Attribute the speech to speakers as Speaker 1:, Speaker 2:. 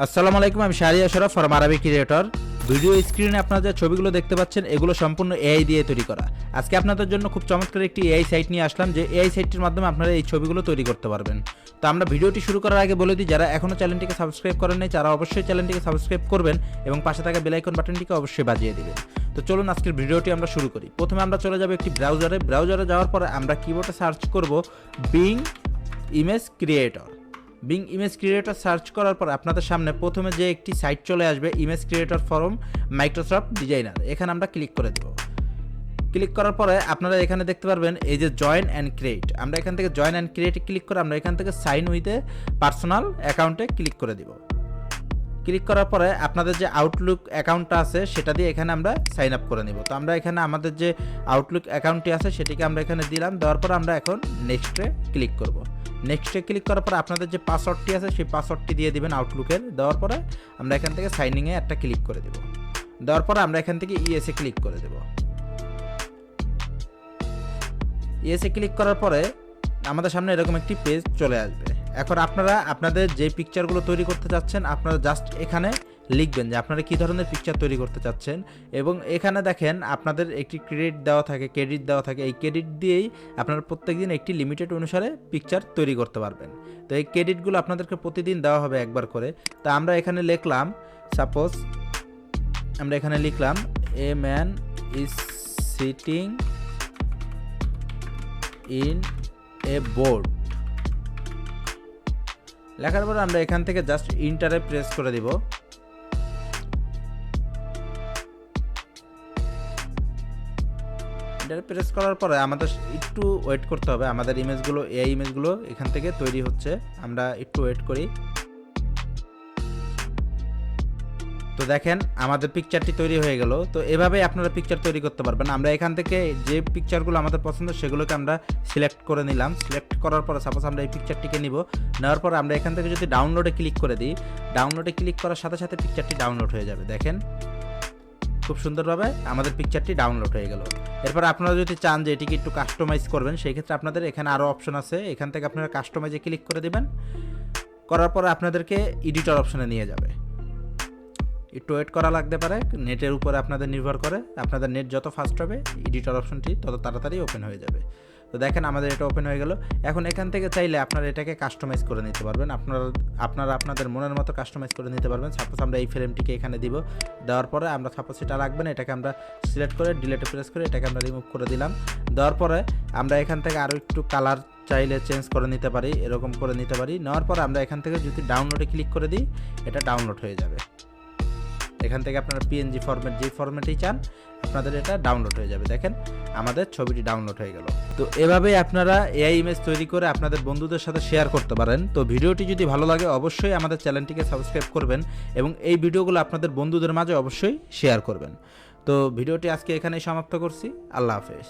Speaker 1: আসসালামু আলাইকুম, আমি শাহরিয়া শরফ ফরম আরবি ক্রিয়েটর। ভিডিও স্ক্রিনে আপনারা যে ছবিগুলো দেখতে পাচ্ছেন এগুলো সম্পূর্ণ এআই দিয়ে তৈরি করা। আজকে আপনাদের জন্য খুব চমৎকার একটি এআই সাইট নিয়ে আসলাম, যে এআই সাইটটির মাধ্যমে আপনারা এই ছবিগুলো তৈরি করতে পারবেন। তো আমরা ভিডিওটি শুরু করার আগে বলে দিই, যারা এখনও চ্যানেলটিকে সাবস্ক্রাইব করেন নাই তারা অবশ্যই চ্যানেলটিকে সাবস্ক্রাইব করবেন এবং পাশে থাকা বেল আইকন বাটনটিকে অবশ্যই বাজিয়ে দিবেন। তো চলুন আজকের ভিডিওটি আমরা শুরু করি। প্রথমে আমরা চলে যাব একটি ব্রাউজারে যাওয়ার পরে আমরা কিবোর্ডে সার্চ করব being image creator. Being image creator search করার পর আপনাদের সামনে প্রথমে যে একটি সাইট চলে আসবে, image creator form Microsoft designer. এখানে আমরা ক্লিক করে দেব। ক্লিক করার পরে আপনারা এখানে দেখতে পারবেন এই যে জয়েন অ্যান্ড ক্রিয়েট। আমরা এখান থেকে জয়েন অ্যান্ড ক্রিয়েটে ক্লিক করে আমরা এখান থেকে সাইন উইথ পার্সোনাল অ্যাকাউন্টে ক্লিক করে দিব। ক্লিক করার পরে আপনাদের যে আউটলুক অ্যাকাউন্টটা আছে সেটা দিয়ে এখানে আমরা সাইন আপ করে নিব। তো আমরা এখানে আমাদের যে আউটলুক অ্যাকাউন্টটি আছে সেটিকে আমরা এখানে দিলাম। দেওয়ার পর আমরা এখন নেক্সটে ক্লিক করব। নেক্সটে ক্লিক করার পর আপনাদের যে পাসওয়ার্ডটি আছে সেই পাসওয়ার্ডটি দিয়ে দিবেন আউটলুকের। দেওয়ার পরে আমরা এখান থেকে সাইনিংয়ে একটা ক্লিক করে দেব। দেওয়ার পরে আমরা এখান থেকে ইএসএ ক্লিক করে দেব। ইএসএ ক্লিক করার পরে আমাদের সামনে এরকম একটি পেজ চলে আসবে। এখন আপনারা আপনাদের যে পিকচারগুলো তৈরি করতে চাচ্ছেন আপনারা জাস্ট এখানে লিখবেন যে আপনারা কী ধরনের পিকচার তৈরি করতে চাচ্ছেন, এবং এখানে দেখেন আপনাদের একটি ক্রেডিট দেওয়া থাকে। এই ক্রেডিট দিয়েই আপনারা প্রত্যেকদিন একটি লিমিটেড অনুসারে পিকচার তৈরি করতে পারবেন। তো এই ক্রেডিটগুলো আপনাদেরকে প্রতিদিন দেওয়া হবে একবার করে। তা আমরা এখানে লিখলাম, সাপোজ আমরা এখানে লিখলাম a man is sitting in a board. লেখার পরে আমরা এখান থেকে জাস্ট ইন্টারে প্রেস করে দিব। ইন্টারে প্রেস করার পরে আমাদের একটু ওয়েট করতে হবে। আমাদের ইমেজগুলো এই ইমেজগুলো এখান থেকে তৈরি হচ্ছে, আমরা একটু ওয়েট করি। তো দেখেন আমাদের পিকচারটি তৈরি হয়ে গেল। তো এভাবেই আপনারা পিকচার তৈরি করতে পারবেন। আমরা এখান থেকে যে পিকচারগুলো আমাদের পছন্দ সেগুলোকে আমরা সিলেক্ট করে নিলাম। সিলেক্ট করার পরে সাপোজ আমরা এই পিকচারটিকে নিব। নেওয়ার পরে আমরা এখান থেকে যদি ডাউনলোডে ক্লিক করে দিই, ডাউনলোডে ক্লিক করার সাথে সাথে পিকচারটি ডাউনলোড হয়ে যাবে। দেখেন খুব সুন্দরভাবে আমাদের পিকচারটি ডাউনলোড হয়ে গেল। এরপর আপনারা যদি চান যে এটিকে একটু কাস্টমাইজ করবেন, সেই ক্ষেত্রে আপনাদের এখানে আরও অপশন আছে। এখান থেকে আপনারা কাস্টমাইজে ক্লিক করে দেবেন। করার পরে আপনাদেরকে এডিটর অপশনে নিয়ে যাবে। একটু ওয়েট করা লাগতে পারে, নেটের উপরে আপনাদের নির্ভর করে। আপনাদের নেট যত ফাস্ট হবে এডিটর অপশনটি তত তাড়াতাড়ি ওপেন হয়ে যাবে। তো দেখেন আমাদের এটা ওপেন হয়ে গেল। এখন এখান থেকে চাইলে আপনারা এটাকে কাস্টমাইজ করে নিতে পারবেন। আপনারা আপনাদের মনের মতো কাস্টমাইজ করে নিতে পারবেন। সাপোজ আমরা এই ফ্রেমটিকে এখানে দিব। দেওয়ার পরে আমরা সাপোজ এটা রাখবেন, এটাকে আমরা সিলেক্ট করে ডিলেটে প্রেস করে এটাকে আমরা রিমুভ করে দিলাম। দেওয়ার পরে আমরা এখান থেকে আরও একটু কালার চাইলে চেঞ্জ করে নিতে পারি, এরকম করে নিতে পারি। নেওয়ার পর আমরা এখান থেকে যদি ডাউনলোডে ক্লিক করে দিই, এটা ডাউনলোড হয়ে যাবে। এখান থেকে আপনারা পিএনজি ফরম্যাট যে ফরম্যাটেই চান আপনাদের এটা ডাউনলোড হয়ে যাবে। দেখেন আমাদের ছবিটি ডাউনলোড হয়ে গেল। তো এভাবেই আপনারা এআই ইমেজ তৈরি করে আপনাদের বন্ধুদের সাথে শেয়ার করতে পারেন। তো ভিডিওটি যদি ভালো লাগে অবশ্যই আমাদের চ্যানেলটিকে সাবস্ক্রাইব করবেন এবং এই ভিডিওগুলো আপনাদের বন্ধুদের মাঝে অবশ্যই শেয়ার করবেন। তো ভিডিওটি আজকে এখানেই সমাপ্ত করছি। আল্লাহ হাফেজ।